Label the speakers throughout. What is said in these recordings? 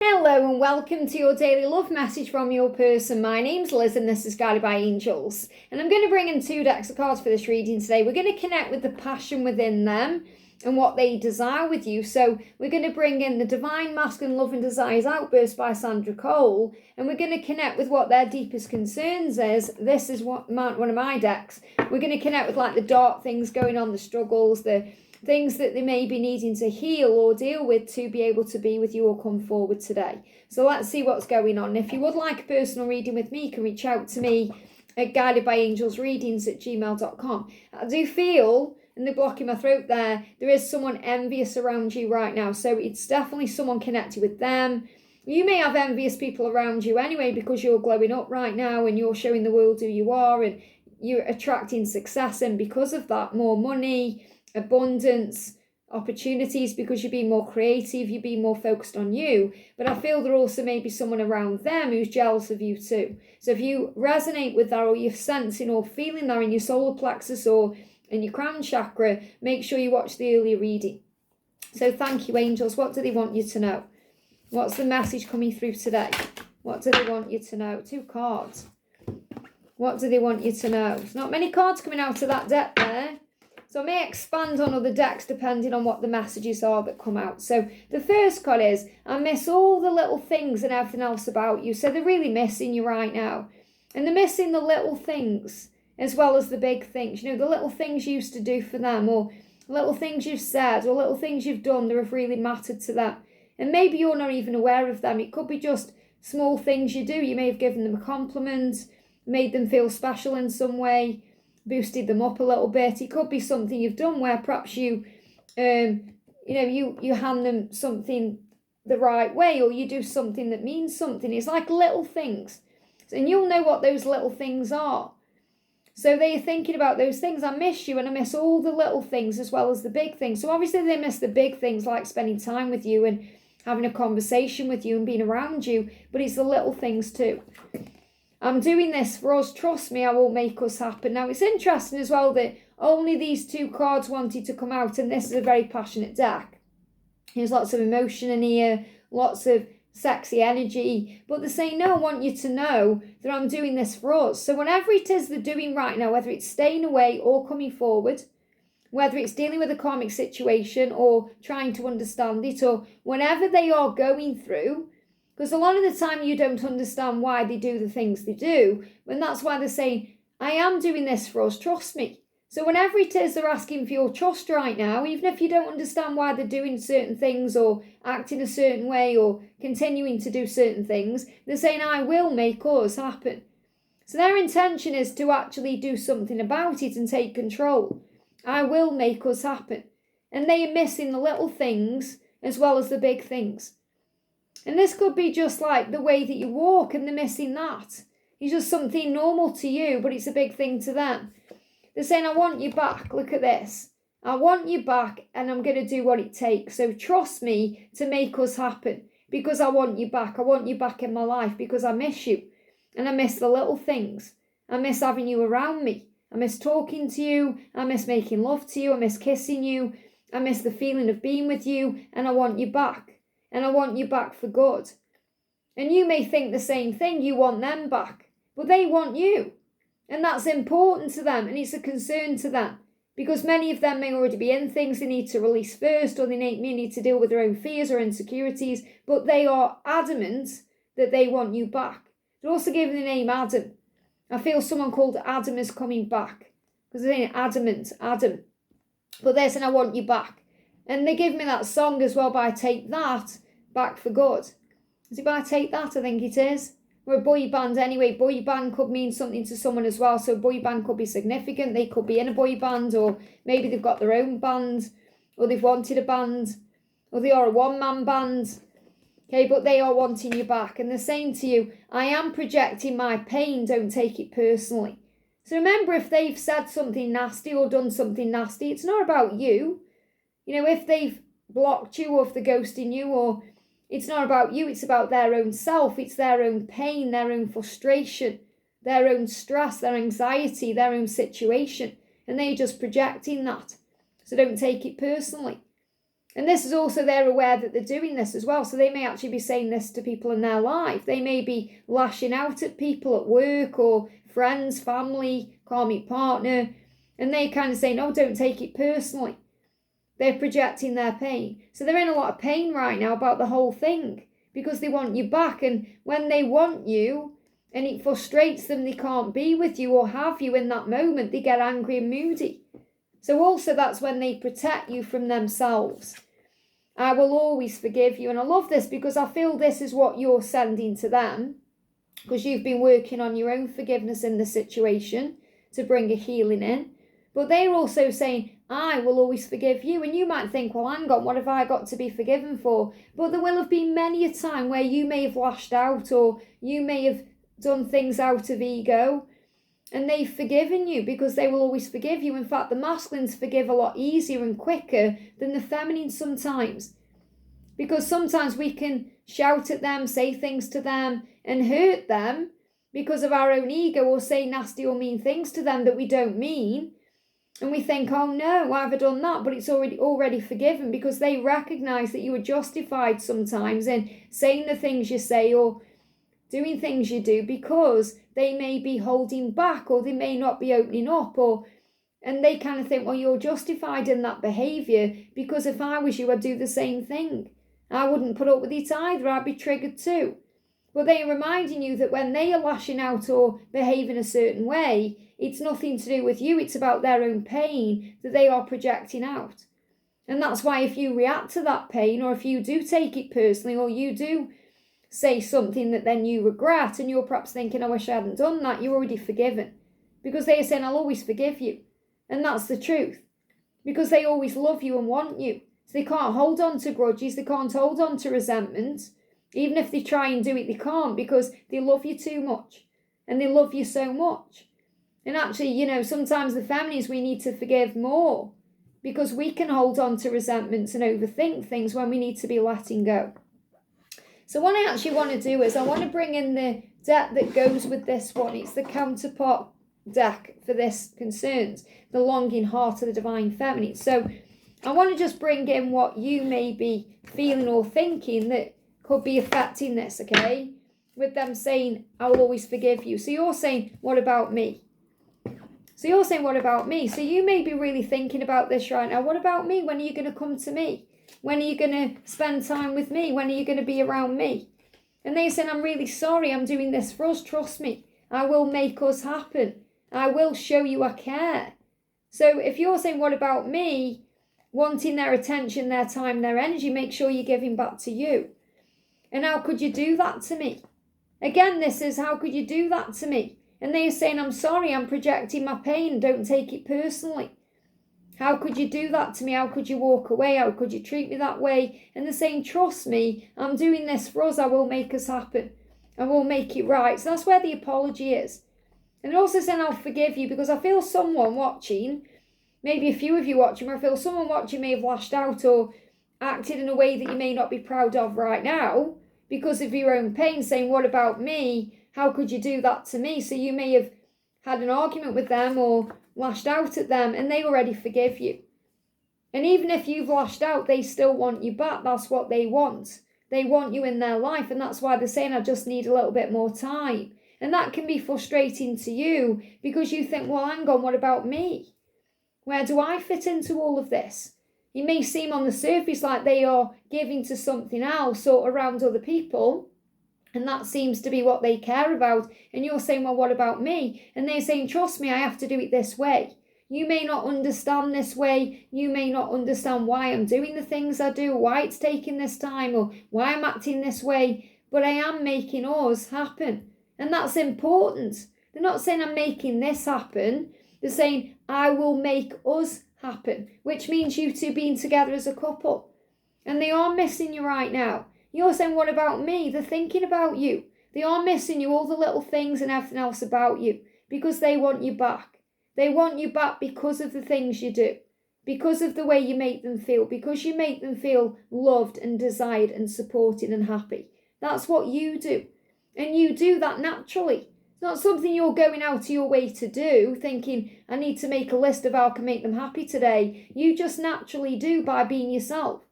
Speaker 1: Hello and welcome to your daily love message from your person. My name's Liz and this is Guided by Angels. And I'm going to bring in 2 decks of cards for this reading today. We're going to connect with the passion within them and what they desire with you. So we're going to bring in the Divine Masculine Love and Desires Outbursts by Sandra. And we're going to connect with what their deepest concerns is. This is one of my decks. We're going to connect with like the dark things going on, the struggles, the things that they may be needing to heal or deal with to be able to be with you or come forward today. So let's see what's going on. If you would like a personal reading with me, you can reach out to me at guidedbyangelsreadings@gmail.com. I do feel, in the block in my throat there is someone envious around you right now. So it's definitely someone connected with them. You may have envious people around you anyway because you're glowing up right now and you're showing the world who you are and you're attracting success, and because of that, more money, abundance, opportunities, because you're being more creative, you're being more focused on you. But I feel there also may be someone around them who's jealous of you too. So if you resonate with that, or you're sensing or feeling that in your solar plexus or in your crown chakra, make sure you watch the earlier reading. So thank you, angels. What do they want you to know? What's the message coming through today? What do they want you to know? 2 cards. What do they want you to know? There's not many cards coming out of that deck there. So I may expand on other decks depending on what the messages are that come out. So the first card is, I miss all the little things and everything else about you. So they're really missing you right now. And they're missing the little things as well as the big things. You know, the little things you used to do for them, or little things you've said, or little things you've done that have really mattered to them. And maybe you're not even aware of them. It could be just small things you do. You may have given them a compliment, made them feel special in some way, boosted them up a little bit. It could be something you've done where perhaps you hand them something the right way, or you do something that means something. It's like little things. And you'll know what those little things are. So they're thinking about those things. I miss you and I miss all the little things as well as the big things. So obviously they miss the big things like spending time with you and having a conversation with you and being around you. But it's the little things too. I'm doing this for us. Trust me, I will make us happen. Now, it's interesting as well that only these 2 cards wanted to come out, and this is a very passionate deck. There's lots of emotion in here, lots of sexy energy, but they're saying, no, I want you to know that I'm doing this for us. So whatever it is they're doing right now, whether it's staying away or coming forward, whether it's dealing with a karmic situation or trying to understand it, or whatever they are going through, because a lot of the time you don't understand why they do the things they do. And that's why they're saying, I am doing this for us, trust me. So whenever it is they're asking for your trust right now, even if you don't understand why they're doing certain things or acting a certain way or continuing to do certain things, they're saying, I will make us happen. So their intention is to actually do something about it and take control. I will make us happen. And they are missing the little things as well as the big things. And this could be just like the way that you walk, and they're missing that. It's just something normal to you, but it's a big thing to them. They're saying, I want you back. Look at this. I want you back, and I'm going to do what it takes. So trust me to make us happen, because I want you back. I want you back in my life because I miss you. And I miss the little things. I miss having you around me. I miss talking to you. I miss making love to you. I miss kissing you. I miss the feeling of being with you, and I want you back. And I want you back for good. And you may think the same thing. You want them back. But they want you. And that's important to them. And it's a concern to them. Because many of them may already be in things they need to release first. Or they may need to deal with their own fears or insecurities. But they are adamant that they want you back. They're also given the name Adam. I feel someone called Adam is coming back. Because they're saying adamant, Adam. But they're saying, I want you back. And they give me that song as well by Take That, Back for Good. Is it by Take That? I think it is. We're a boy band anyway. Boy band could mean something to someone as well. So boy band could be significant. They could be in a boy band, or maybe they've got their own band, or they've wanted a band, or they are a one-man band. Okay, but they are wanting you back. And they're saying to you, I am projecting my pain. Don't take it personally. So remember, if they've said something nasty or done something nasty, it's not about you. You know, if they've blocked you or if they're ghosting you, or it's not about you, it's about their own self. It's their own pain, their own frustration, their own stress, their anxiety, their own situation. And they're just projecting that. So don't take it personally. And this is also, they're aware that they're doing this as well. So they may actually be saying this to people in their life. They may be lashing out at people at work or friends, family, karmic partner. And they kind of saying, oh, don't take it personally. They're projecting their pain. So they're in a lot of pain right now about the whole thing because they want you back. And when they want you and it frustrates them, they can't be with you or have you in that moment, they get angry and moody. So also that's when they protect you from themselves. I will always forgive you. And I love this because I feel this is what you're sending to them, because you've been working on your own forgiveness in the situation to bring a healing in. But they're also saying, I will always forgive you. And you might think, well, hang on, what have I got to be forgiven for? But there will have been many a time where you may have lashed out or you may have done things out of ego. And they've forgiven you because they will always forgive you. In fact, the masculines forgive a lot easier and quicker than the feminines sometimes. Because sometimes we can shout at them, say things to them and hurt them because of our own ego, or say nasty or mean things to them that we don't mean. And we think, oh no, why have I done that? But it's already forgiven because they recognise that you are justified sometimes in saying the things you say or doing things you do because they may be holding back or they may not be opening up, and they kind of think, well, you're justified in that behaviour because if I was you, I'd do the same thing. I wouldn't put up with it either. I'd be triggered too. But they're reminding you that when they are lashing out or behaving a certain way, it's nothing to do with you. It's about their own pain that they are projecting out. And that's why if you react to that pain, or if you do take it personally, or you do say something that then you regret and you're perhaps thinking, I wish I hadn't done that, you're already forgiven. Because they are saying, I'll always forgive you. And that's the truth. Because they always love you and want you. So they can't hold on to grudges. They can't hold on to resentment. Even if they try and do it, they can't, because they love you too much. And they love you so much. And actually, sometimes the feminines, we need to forgive more because we can hold on to resentments and overthink things when we need to be letting go. So what I actually want to do is I want to bring in the deck that goes with this one. It's the counterpart deck for this concerns, the longing heart of the divine feminine. So I want to just bring in what you may be feeling or thinking that could be affecting this, okay? With them saying, I will always forgive you. So you're saying, what about me? So you're saying, what about me? So you may be really thinking about this right now. What about me? When are you going to come to me? When are you going to spend time with me? When are you going to be around me? And they're saying, I'm really sorry. I'm doing this for us. Trust me. I will make us happen. I will show you I care. So if you're saying, what about me? Wanting their attention, their time, their energy, make sure you're giving back to you. And how could you do that to me? Again, this is, how could you do that to me? And they're saying, I'm sorry, I'm projecting my pain. Don't take it personally. How could you do that to me? How could you walk away? How could you treat me that way? And they're saying, trust me, I'm doing this for us. I will make us happen. I will make it right. So that's where the apology is. And they're also saying, I'll forgive you, because I feel someone watching, maybe a few of you watching, or I feel someone watching may have lashed out or acted in a way that you may not be proud of right now because of your own pain, saying, what about me? How could you do that to me? So you may have had an argument with them or lashed out at them, and they already forgive you. And even if you've lashed out, they still want you back. That's what they want. They want you in their life, and that's why they're saying, I just need a little bit more time. And that can be frustrating to you because you think, well, hang on, what about me? Where do I fit into all of this? It may seem on the surface like they are giving to something else or around other people, and that seems to be what they care about. And you're saying, well, what about me? And they're saying, trust me, I have to do it this way. You may not understand this way. You may not understand why I'm doing the things I do, why it's taking this time, or why I'm acting this way. But I am making us happen. And that's important. They're not saying I'm making this happen. They're saying, I will make us happen, which means you two being together as a couple. And they are missing you right now. You're saying, what about me? They're thinking about you. They are missing you, all the little things and everything else about you, because they want you back. They want you back because of the things you do, because of the way you make them feel, because you make them feel loved and desired and supported and happy. That's what you do. And you do that naturally. It's not something you're going out of your way to do, thinking, I need to make a list of how I can make them happy today. You just naturally do by being yourself.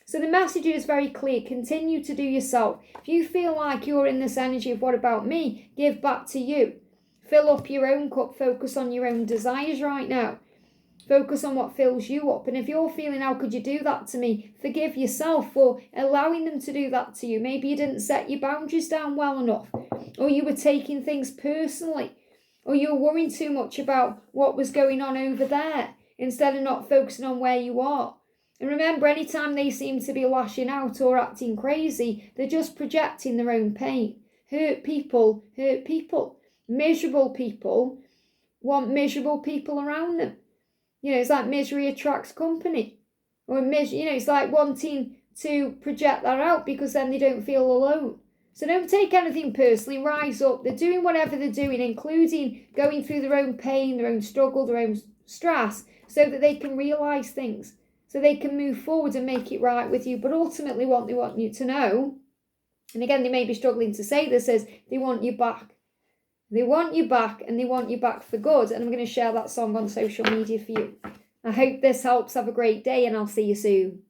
Speaker 1: So the message is very clear. Continue to do yourself. If you feel like you're in this energy of what about me, give back to you. Fill up your own cup. Focus on your own desires right now. Focus on what fills you up. And if you're feeling, how could you do that to me? Forgive yourself for allowing them to do that to you. Maybe you didn't set your boundaries down well enough, or you were taking things personally, or you were worrying too much about what was going on over there instead of not focusing on where you are. And remember, anytime they seem to be lashing out or acting crazy, they're just projecting their own pain. Hurt people hurt people. Miserable people want miserable people around them. It's like misery attracts company. Or it's like wanting to project that out because then they don't feel alone. So don't take anything personally. Rise up. They're doing whatever they're doing, including going through their own pain, their own struggle, their own stress, so that they can realise things. So they can move forward and make it right with you. But ultimately what they want you to know, and again, they may be struggling to say this, is they want you back. They want you back, and they want you back for good. And I'm going to share that song on social media for you. I hope this helps. Have a great day, and I'll see you soon.